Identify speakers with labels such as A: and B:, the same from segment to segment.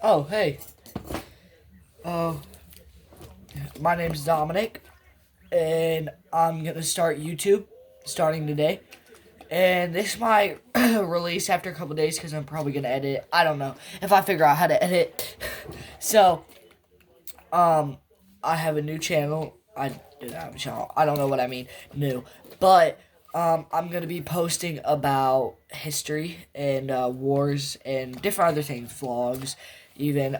A: Oh, hey. Uh, my name's Dominic, and I'm gonna start YouTube starting today. And this might release after a couple days because I'm probably gonna edit it. I don't know if I figure out how to edit. So, um, I have a new channel. I do not have a channel. I don't know what I mean new, but I'm gonna be posting about history and wars and different other things, vlogs, even.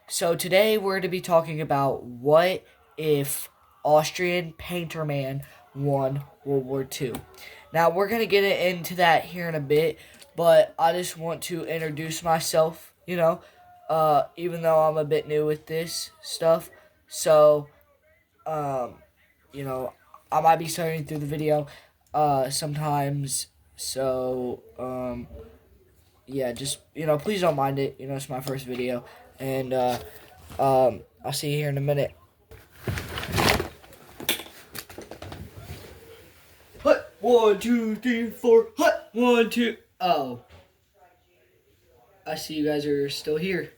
A: So today we're to be talking about what if Austrian painter man won World War II. Now we're gonna get into that here in a bit, but I just want to introduce myself. Even though I'm a bit new with this stuff. So, um, you know, I might be starting through the video sometimes. So, yeah, just, please don't mind it. It's my first video. And I'll see you here in a minute. Hut, 1, 2, 3, 4. Hut, 1, 2. Oh, I see you guys are still here.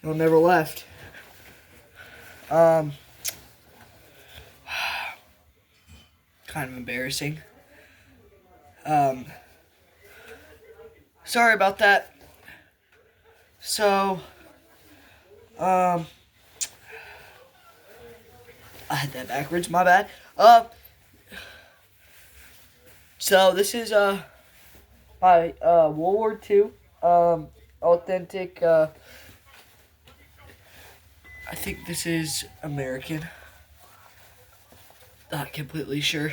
A: Y'all never left. Kind of embarrassing. Sorry about that. So, I had that backwards, my bad. So this is, my, World War II, authentic, I think this is American. Not completely sure.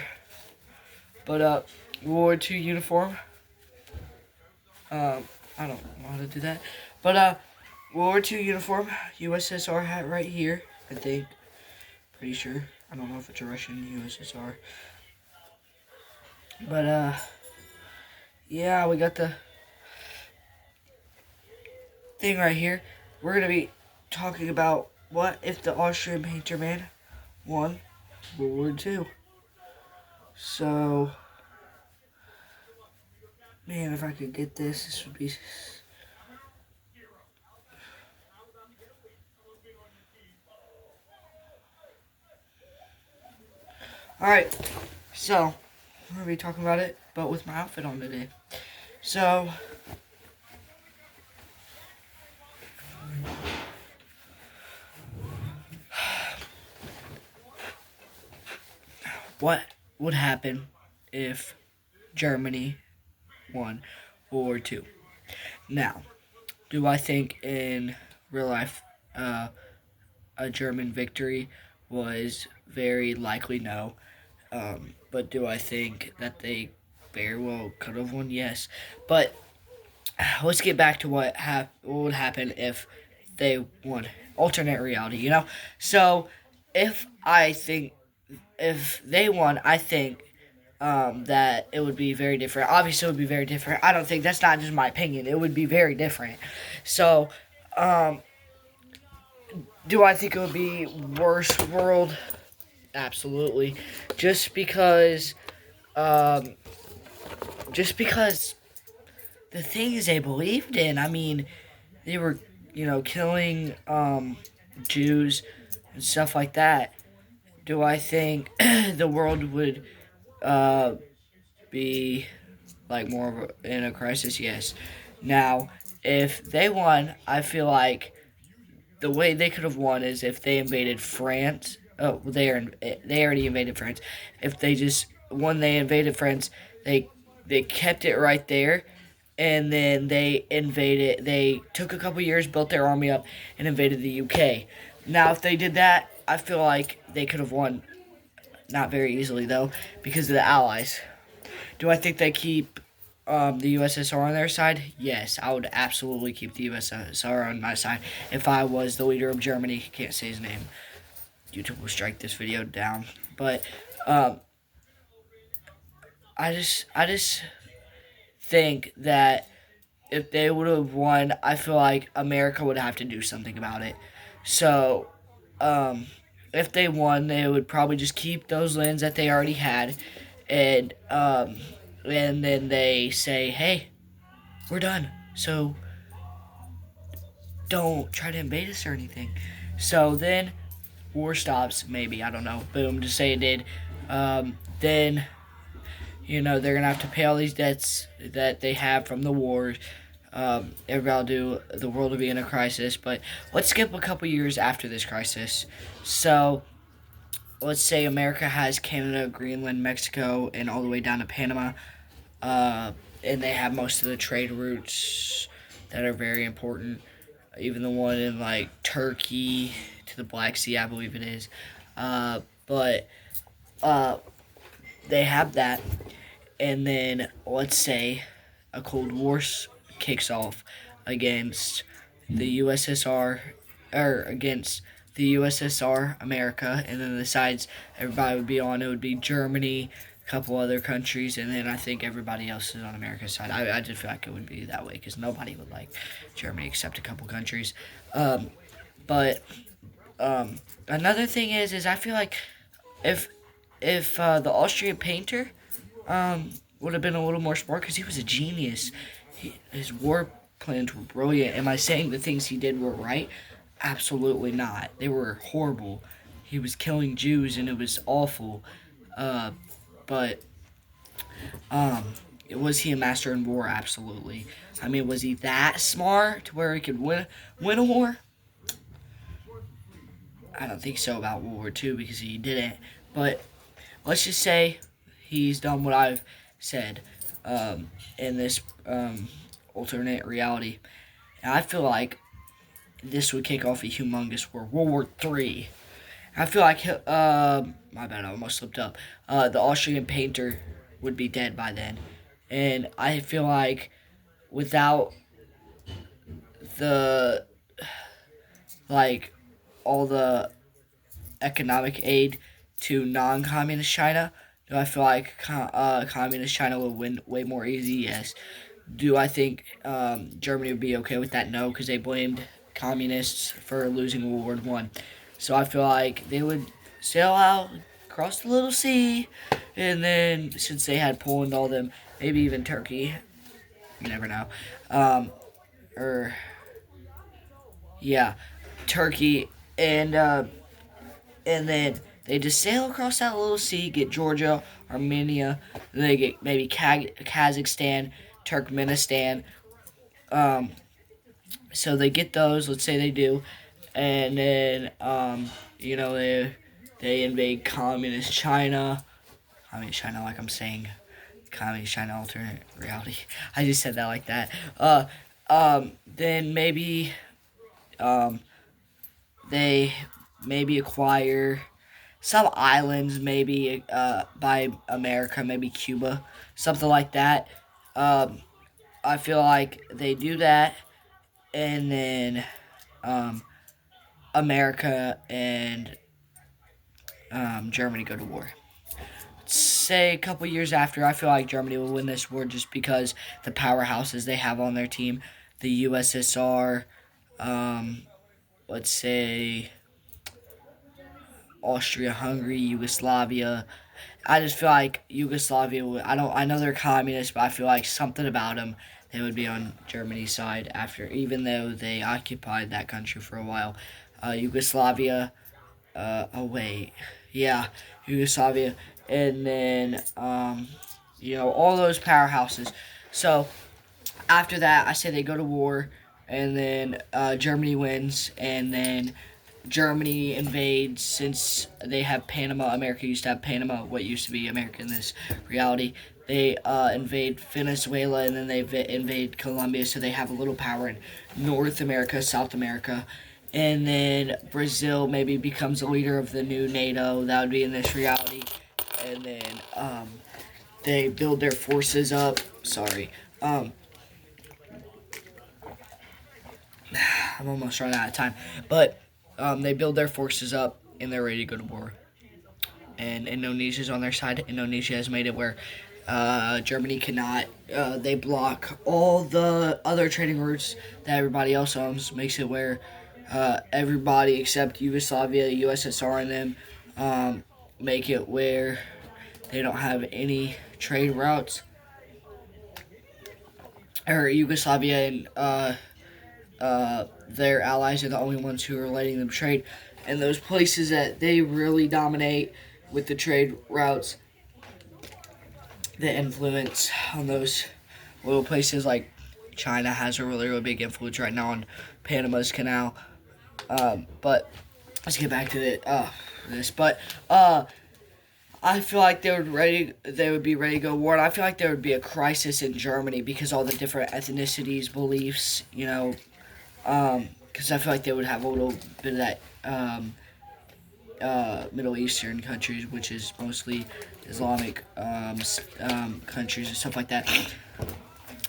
A: But, World War II uniform. I don't know how to do that. But, World War II uniform, USSR hat right here, I think. Pretty sure. I don't know if it's a Russian USSR. But, yeah, we got the thing right here. We're going to be talking about what if the Austrian painter man won World War II. So, man, if I could get this would be... Alright, so, we're going to be talking about it, but with my outfit on today. So, what would happen if Germany won World War II? Now, do I think in real life a German victory was very likely? No. But do I think that they very well could have won? Yes. But let's get back to what would happen if they won. Alternate reality. So if they won, I think that it would be very different. Obviously, it would be very different. I don't think that's not just my opinion. It would be very different. So, do I think it would be worse world? Absolutely. Just because the things they believed in. I mean, they were, killing Jews and stuff like that. Do I think the world would be like more in a crisis? Yes. Now, if they won, I feel like the way they could have won is if they invaded France. Oh, they already invaded France. If they just when they invaded France, they kept it right there, and then they invaded. They took a couple years, built their army up, and invaded the UK. Now, if they did that, I feel like they could have won. Not very easily though, because of the Allies. Do I think they keep the USSR on their side? Yes, I would absolutely keep the USSR on my side if I was the leader of Germany. Can't say his name. YouTube will strike this video down. But I just think that if they would have won, I feel like America would have to do something about it. So, if they won, they would probably just keep those lands that they already had, and then they say, "Hey, we're done." So don't try to invade us or anything. So then war stops, maybe, I don't know. Boom, just say it did. Then, they're going to have to pay all these debts that they have from the wars. Everybody will do, the world will be in a crisis. But let's skip a couple years after this crisis. So let's say America has Canada, Greenland, Mexico, and all the way down to Panama. And they have most of the trade routes that are very important. Even the one in like Turkey to the Black Sea, I believe it is. But they have that, and then let's say a Cold War kicks off against the USSR, or against the USSR, America, and then the sides everybody would be on, it would be Germany, a couple other countries, and then I think everybody else is on America's side. I just feel like it would be that way because nobody would like Germany except a couple countries. But another thing is I feel like if the Austrian painter would have been a little more smart because he was a genius. His war plans were brilliant. Am I saying the things he did were right? Absolutely not. They were horrible. He was killing Jews and it was awful. But was he a master in war? Absolutely. I mean, was he that smart to where he could win a war? I don't think so about World War II because he didn't. But let's just say he's done what I've said in this alternate reality. And I feel like this would kick off a humongous war. World War III. I feel like, my bad, I almost slipped up. The Austrian painter would be dead by then. And I feel like without the, like, all the economic aid to non-communist China, do I feel like communist China will win way more easy? Yes. Do I think Germany would be okay with that? No, because they blamed communists for losing World War One. So I feel like they would sail out across the little sea, and then since they had Poland, all them, maybe even Turkey, you never know, or yeah, Turkey, and then they just sail across that little sea, get Georgia, Armenia, then they get maybe Kazakhstan, Turkmenistan. So they get those, let's say they do, and then, they invade communist China. Communist China, like I'm saying, communist China alternate reality. I just said that like that. Then maybe, they maybe acquire some islands, maybe by America, maybe Cuba, something like that. I feel like they do that, and then America and Germany go to war. Say a couple years after, I feel like Germany will win this war just because the powerhouses they have on their team, the USSR, let's say Austria, Hungary, Yugoslavia. I just feel like Yugoslavia would, I know they're communists, but I feel like something about them, they would be on Germany's side after, even though they occupied that country for a while. Yugoslavia, Yugoslavia, and then, all those powerhouses. So, after that, I say they go to war, and then Germany wins, and then Germany invades, since they have Panama. America used to have Panama, what used to be America in this reality. They invade Venezuela, and then they invade Colombia, so they have a little power in North America, South America. And then Brazil maybe becomes a leader of the new NATO. That would be in this reality. And then they build their forces up. Sorry. I'm almost running out of time. But they build their forces up, and they're ready to go to war. And Indonesia's on their side. Indonesia has made it where Germany cannot. They block all the other trading routes that everybody else owns. Makes it where everybody except Yugoslavia, USSR, and them make it where they don't have any trade routes. Or Yugoslavia and their allies are the only ones who are letting them trade. And those places that they really dominate with the trade routes, the influence on those little places, like China has a really, really big influence right now on Panama's Canal. But let's get back to this. But I feel like they would be ready to go to war. And I feel like there would be a crisis in Germany because all the different ethnicities, beliefs, because I feel like they would have a little bit of that Middle Eastern countries, which is mostly Islamic countries and stuff like that.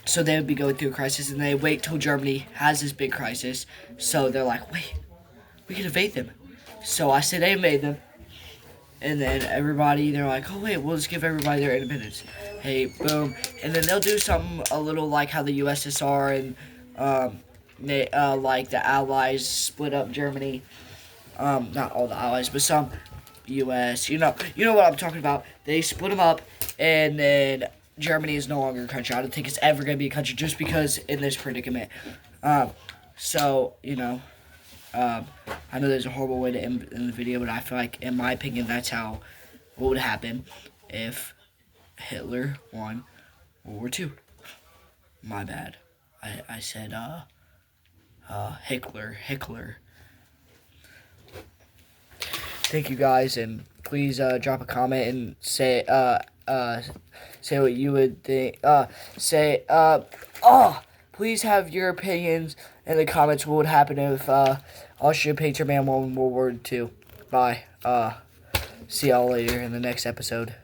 A: So they would be going through a crisis, and they wait till Germany has this big crisis. So they're like, wait, we can invade them. So I said they invade them. And then they're like, oh wait, we'll just give everybody their independence. Hey, boom. And then they'll do something a little like how the USSR and like the Allies split up Germany. Not all the Allies, but some US. You know what I'm talking about. They split them up, and then Germany is no longer a country. I don't think it's ever going to be a country just because in this predicament. I know there's a horrible way to end the video, but I feel like, in my opinion, that's what would happen if Hitler won World War II. My bad. I said, Hickler. Thank you guys, and please drop a comment and say what you would think. Please have your opinions in the comments. What would happen if Austria Patriot Man won World War II? Bye. See y'all later in the next episode.